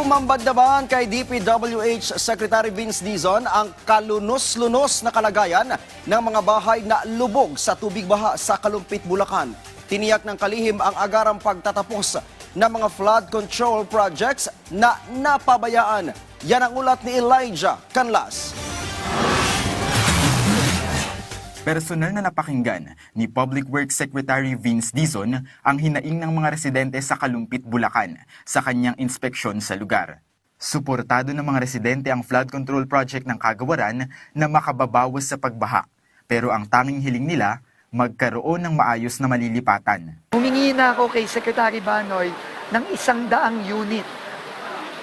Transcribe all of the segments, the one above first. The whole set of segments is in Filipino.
Sumambad naman kay DPWH Secretary Vince Dizon ang kalunos-lunos na kalagayan ng mga bahay na lubog sa tubig baha sa Kalumpit, Bulacan. Tiniyak ng kalihim ang agarang pagtatapos ng mga flood control projects na napabayaan. Yan ang ulat ni Elijah Canlas. Personal na napakinggan ni Public Works Secretary Vince Dizon ang hinaing ng mga residente sa Kalumpit, Bulacan sa kanyang inspeksyon sa lugar. Suportado ng mga residente ang flood control project ng kagawaran na makababawas sa pagbaha. Pero ang tanging hiling nila, magkaroon ng maayos na malilipatan. Humingi na ako kay Secretary Banoy ng 100 unit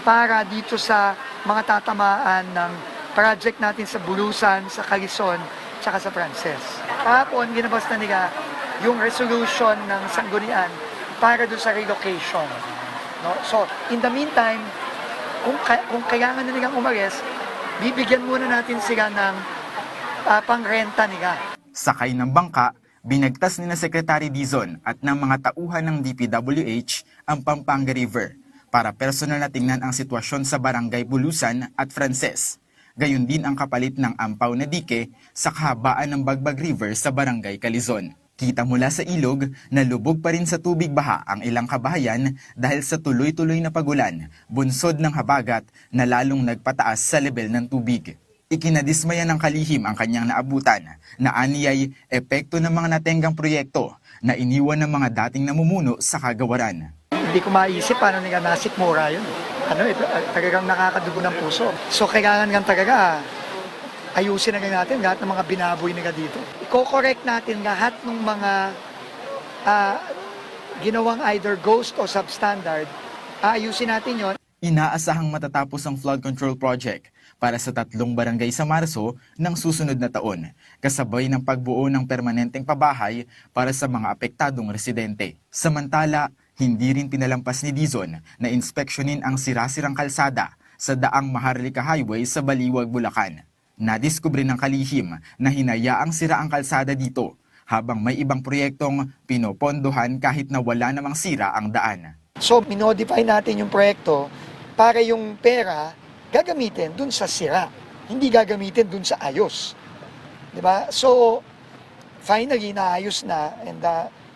para dito sa mga tatamaan ng project natin sa Bulusan, sa Quezon, tsaka sa Frances. Kahapon, ginabas na nila yung resolution ng sanggunian para doon sa relocation. No? So, in the meantime, kung kailangan na nilang umalis, bibigyan muna natin sila ng pangrenta nila. Sakay ng bangka, binagtas ni na Secretary Dizon at ng mga tauhan ng DPWH ang Pampanga River para personal na tingnan ang sitwasyon sa Barangay Bulusan at Frances. Gayon din ang kapalit ng ampaw na dike sa kahabaan ng Bagbag River sa Barangay Calizon. Kita mula sa ilog na lubog pa rin sa tubig baha ang ilang kabahayan dahil sa tuloy-tuloy na pagulan, bunsod ng habagat na lalong nagpataas sa level ng tubig. Ikinadismaya ng kalihim ang kanyang naabutan na aniyay epekto ng mga natenggang proyekto na iniwan ng mga dating namumuno sa kagawaran. Hindi ko maisip paano nila nasikmura yun. Talagang nakakadugo ng puso. So kailangan nga talaga ayusin na natin lahat ng mga binaboy nila dito. I-correct natin lahat ng mga ginawang either ghost o substandard. Ayusin natin yon. Inaasahang matatapos ang flood control project para sa 3 barangay sa Marso ng susunod na taon, kasabay ng pagbuo ng permanenteng pabahay para sa mga apektadong residente. Samantala, hindi rin pinalampas ni Dizon na inspeksyonin ang sirasirang kalsada sa daang Maharlika Highway sa Baliwag, Bulacan. Nadiskubre ng kalihim na hinayaang sira ang kalsada dito habang may ibang proyektong pinopondohan kahit na wala namang sira ang daan. So, minodify natin yung proyekto para yung pera gagamitin dun sa sira, hindi gagamitin dun sa ayos. Diba? So, finally, naayos na and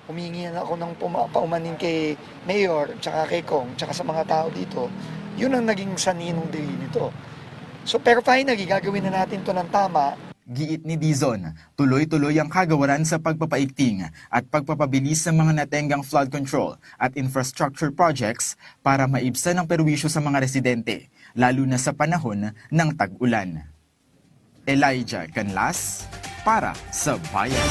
humingi na ako ng paumanin kay Mayor, tsaka kay Kong, tsaka sa mga tao dito. Yun ang naging saninong dili nito. So, pero finally, gagawin na natin to ng tama. Giit ni Dizon, tuloy-tuloy ang kagawaran sa pagpapaigting at pagpapabilis sa mga natenggang flood control at infrastructure projects para maibsan ang perwisyo sa mga residente, lalo na sa panahon ng tag-ulan. Elijah Canlas para sa Bayan.